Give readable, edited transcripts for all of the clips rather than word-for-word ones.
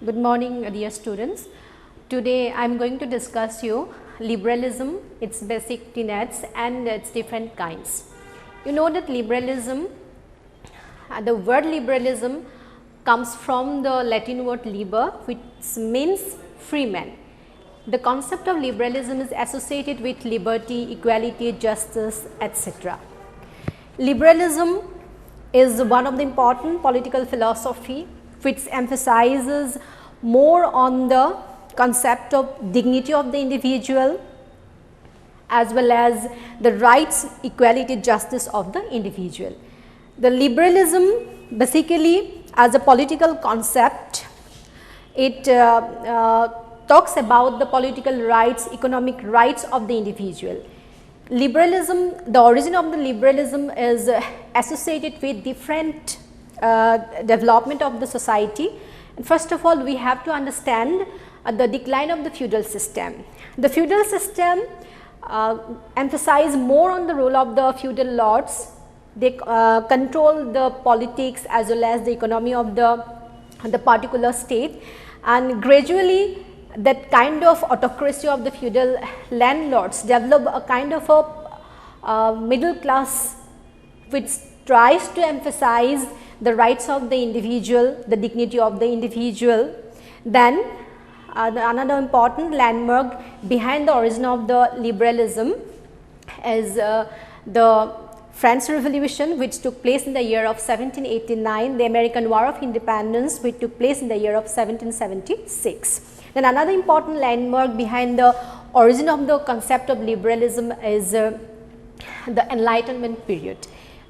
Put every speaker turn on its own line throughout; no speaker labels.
Good morning, dear students. Today I am going to discuss you liberalism, its basic tenets and its different kinds. You know that liberalism, the word liberalism comes from the Latin word liber, which means free man. The concept of liberalism is associated with liberty, equality, justice, etc. Liberalism is one of the important political philosophy which emphasizes more on the concept of dignity of the individual as well as the rights, equality, justice of the individual. The liberalism basically as a political concept, it talks about the political rights, economic rights of the individual. Liberalism, the origin of the liberalism is associated with different development of the society. And first of all, we have to understand the decline of the feudal system. The feudal system emphasized more on the role of the feudal lords. They control the politics as well as the economy of the particular state, and gradually that kind of autocracy of the feudal landlords develop a kind of a middle class which tries to emphasize the rights of the individual, the dignity of the individual. Then another important landmark behind the origin of the liberalism is the French Revolution, which took place in the year of 1789, the American War of Independence, which took place in the year of 1776. Then another important landmark behind the origin of the concept of liberalism is the Enlightenment period.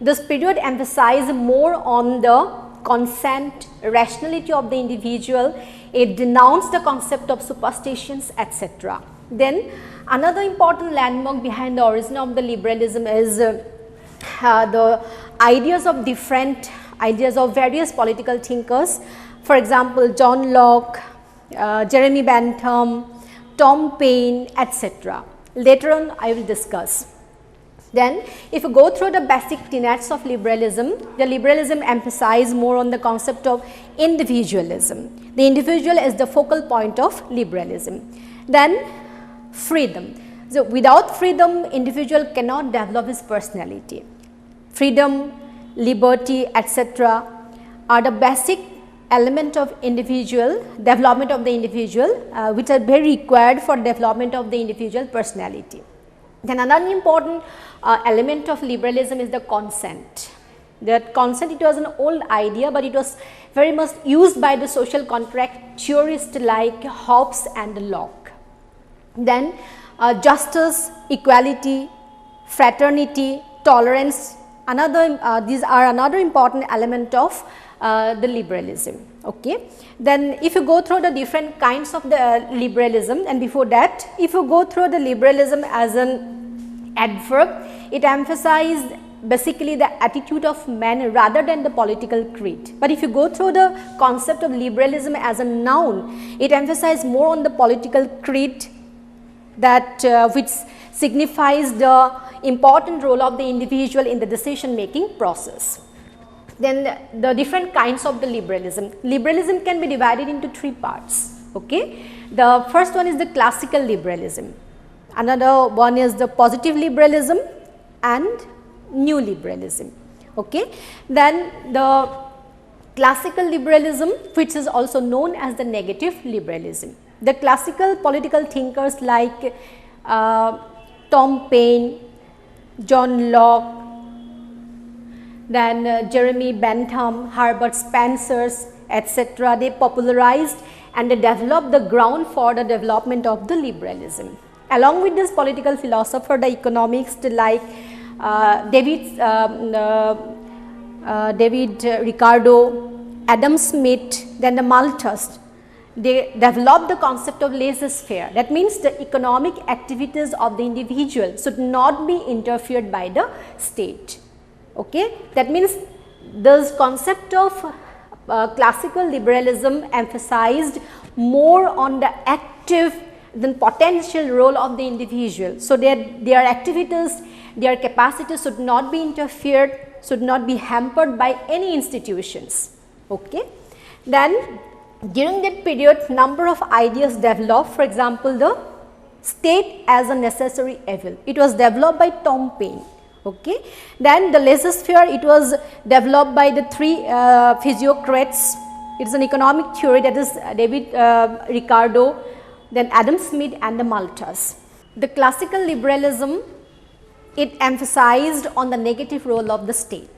This period emphasized more on the consent, rationality of the individual. It denounced the concept of superstitions, etc. Then another important landmark behind the origin of the liberalism is the ideas of different ideas of various political thinkers. For example, John Locke, Jeremy Bentham, Tom Paine, etc. Later on I will discuss. Then if you go through the basic tenets of liberalism, the liberalism emphasizes more on the concept of individualism. The individual is the focal point of liberalism. Then freedom. So without freedom, individual cannot develop his personality. Freedom, liberty, etc. are the basic element of individual development of the individual, which are very required for development of the individual personality. Then another important element of liberalism is the consent. That consent, it was an old idea, but it was very much used by the social contract theorists like Hobbes and Locke. Then justice, equality, fraternity, tolerance, these are another important element of the liberalism. Okay. Then if you go through the different kinds of the liberalism, and before that, if you go through the liberalism as an adverb, it emphasized basically the attitude of man rather than the political creed. But if you go through the concept of liberalism as a noun, it emphasized more on the political creed, that which signifies the important role of the individual in the decision making process. Then the different kinds of the liberalism. Liberalism can be divided into three parts. Okay. The first one is the classical liberalism. Another one is the positive liberalism and new liberalism. Okay. Then the classical liberalism, which is also known as the negative liberalism. The classical political thinkers like Tom Paine, John Locke, then Jeremy Bentham, Herbert Spencer, etc. they popularized and they developed the ground for the development of the liberalism. Along with this political philosopher, the economists like David Ricardo, Adam Smith, then the Malthus, they developed the concept of laissez-faire. That means the economic activities of the individual should not be interfered by the state. Okay. That means this concept of classical liberalism emphasized more on the active than potential role of the individual. So their activities, their capacities should not be interfered, should not be hampered by any institutions. Okay. Then during that period number of ideas developed. For example, the state as a necessary evil, it was developed by Tom Paine. Okay. Then the laissez-faire, it was developed by the three physiocrats. It is an economic theory, that is David Ricardo, then Adam Smith and the Malthus. The classical liberalism, it emphasized on the negative role of the state,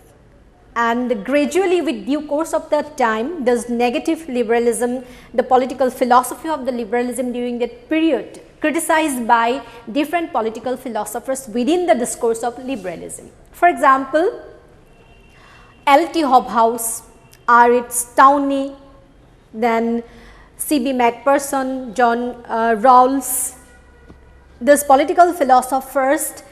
and gradually with due course of the time, this negative liberalism, the political philosophy of the liberalism during that period, criticized by different political philosophers within the discourse of liberalism. For example, L.T. Hobhouse, R.H. Stowney, then C.B. Macpherson, John Rawls. These political philosophers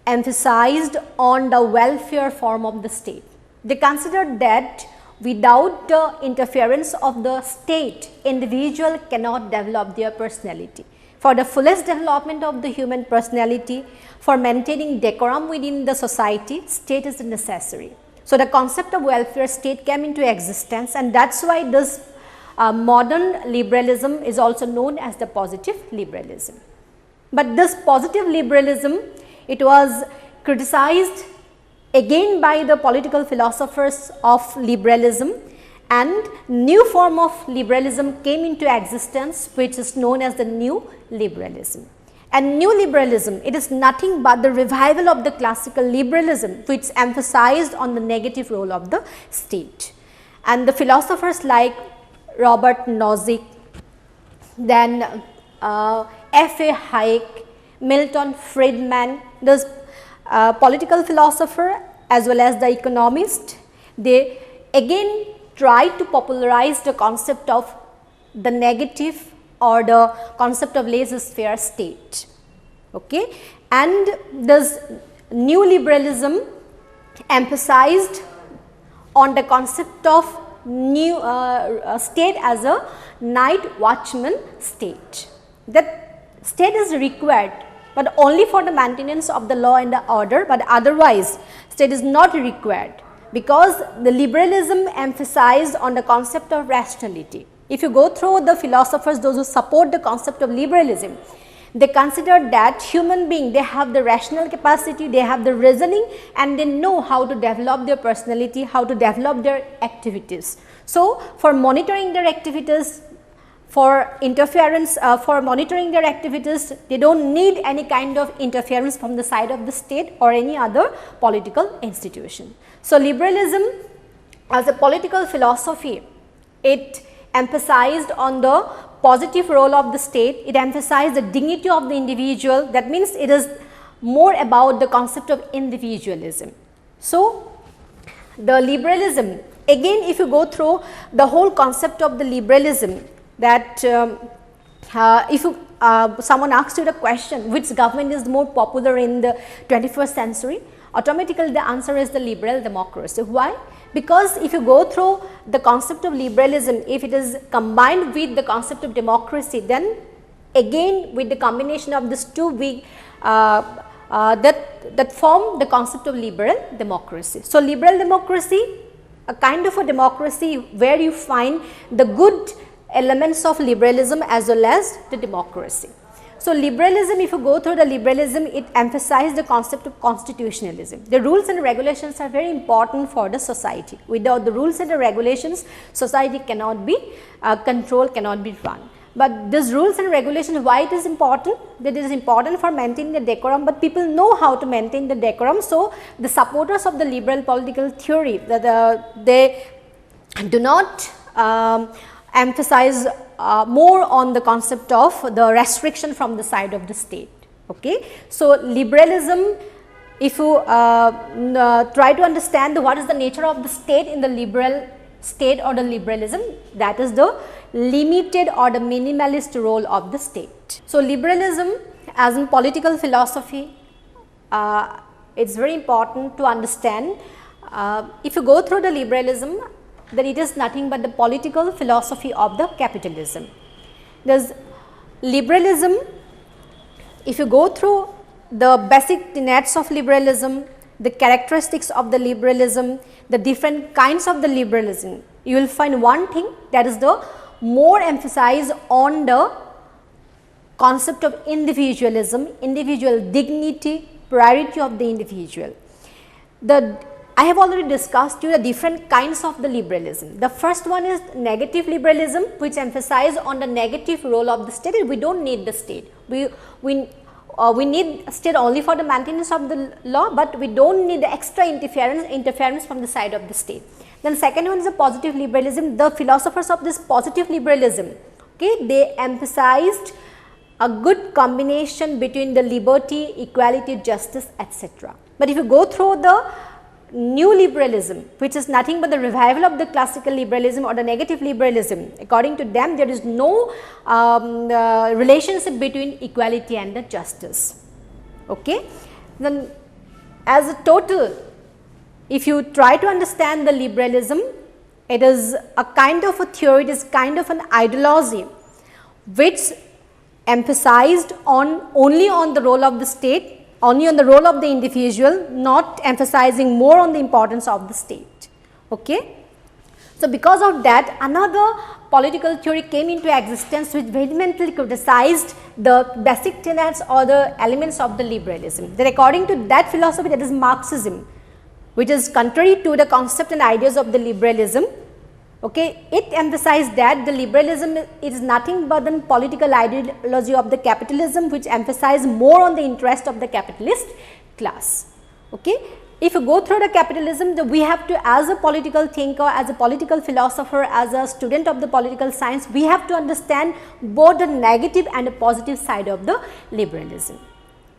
emphasized on the welfare form of the state. They considered that without the interference of the state, individual cannot develop their personality. For the fullest development of the human personality, for maintaining decorum within the society, state is necessary. So, the concept of welfare state came into existence, and that is why this modern liberalism is also known as the positive liberalism. But this positive liberalism, it was criticized again by the political philosophers of liberalism, and new form of liberalism came into existence, which is known as the new liberalism. And new liberalism, it is nothing but the revival of the classical liberalism, which emphasized on the negative role of the state. And the philosophers like Robert Nozick, then F.A. Hayek, Milton Friedman, this political philosopher as well as the economist, they again tried to popularize the concept of the negative or the concept of laissez-faire state. Okay. And this new liberalism emphasized on the concept of new state as a night watchman state. That state is required, but only for the maintenance of the law and the order, but otherwise state is not required, because the liberalism emphasized on the concept of rationality. If you go through the philosophers, those who support the concept of liberalism, they consider that human being, they have the rational capacity, they have the reasoning, and they know how to develop their personality, how to develop their activities. So, for monitoring their activities, for interference, for monitoring their activities, they do not need any kind of interference from the side of the state or any other political institution. So, liberalism as a political philosophy, it emphasized on the positive role of the state, it emphasized the dignity of the individual. That means it is more about the concept of individualism. So, the liberalism, again if you go through the whole concept of the liberalism, that if you, someone asks you the question which government is more popular in the 21st century, automatically the answer is the liberal democracy. Why? Because if you go through the concept of liberalism, if it is combined with the concept of democracy, then again with the combination of these two, we that form the concept of liberal democracy. So, liberal democracy, a kind of a democracy where you find the good elements of liberalism as well as the democracy. So, liberalism, if you go through the liberalism, it emphasizes the concept of constitutionalism. The rules and regulations are very important for the society. Without the rules and the regulations, society cannot be controlled, cannot be run. But these rules and regulations, why it is important? That it is important for maintaining the decorum, but people know how to maintain the decorum. So, the supporters of the liberal political theory, that they do not emphasize more on the concept of the restriction from the side of the state. Okay. So, liberalism, if you try to understand what is the nature of the state in the liberal state or the liberalism, that is the limited or the minimalist role of the state. So, liberalism as in political philosophy, it is very important to understand. If you go through the liberalism, that it is nothing but the political philosophy of the capitalism. There is liberalism, if you go through the basic tenets of liberalism, the characteristics of the liberalism, the different kinds of the liberalism, you will find one thing, that is the more emphasis on the concept of individualism, individual dignity, priority of the individual. I have already discussed you the different kinds of the liberalism. The first one is negative liberalism, which emphasizes on the negative role of the state. We don't need the state. We need state only for the maintenance of the law, but we don't need the extra interference from the side of the state. Then second one is the positive liberalism. The philosophers of this positive liberalism, okay, they emphasized a good combination between the liberty, equality, justice, etc. But if you go through the new liberalism, which is nothing but the revival of the classical liberalism or the negative liberalism, according to them there is no relationship between equality and the justice. Okay? Then as a total, if you try to understand the liberalism, it is a kind of a theory, it is kind of an ideology which emphasized only on the role of the state, only on the role of the individual, not emphasizing more on the importance of the state. Okay? So, because of that, another political theory came into existence which vehemently criticized the basic tenets or the elements of the liberalism. That according to that philosophy, that is Marxism, which is contrary to the concept and ideas of the liberalism. Okay, it emphasized that the liberalism is nothing but the political ideology of the capitalism, which emphasizes more on the interest of the capitalist class. Okay, if you go through the capitalism, we have to, as a political thinker, as a political philosopher, as a student of the political science, we have to understand both the negative and the positive side of the liberalism.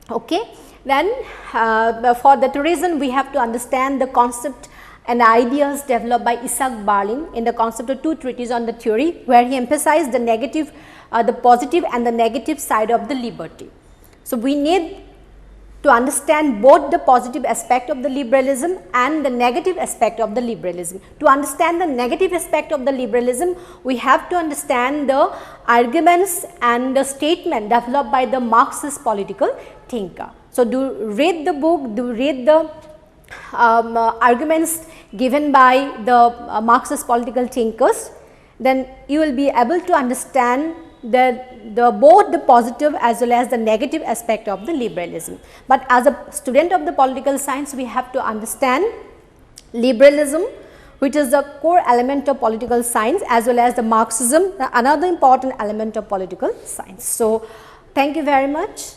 Okay, then for that reason, we have to understand the concept and ideas developed by Isaac Berlin in the concept of two treatises on the theory, where he emphasized the negative, the positive and the negative side of the liberty. So, we need to understand both the positive aspect of the liberalism and the negative aspect of the liberalism. To understand the negative aspect of the liberalism, we have to understand the arguments and the statement developed by the Marxist political thinker. So, do read the book, do read the arguments given by the Marxist political thinkers, then you will be able to understand both the positive as well as the negative aspect of the liberalism. But as a student of the political science, we have to understand liberalism, which is the core element of political science, as well as the Marxism, another important element of political science. So, thank you very much.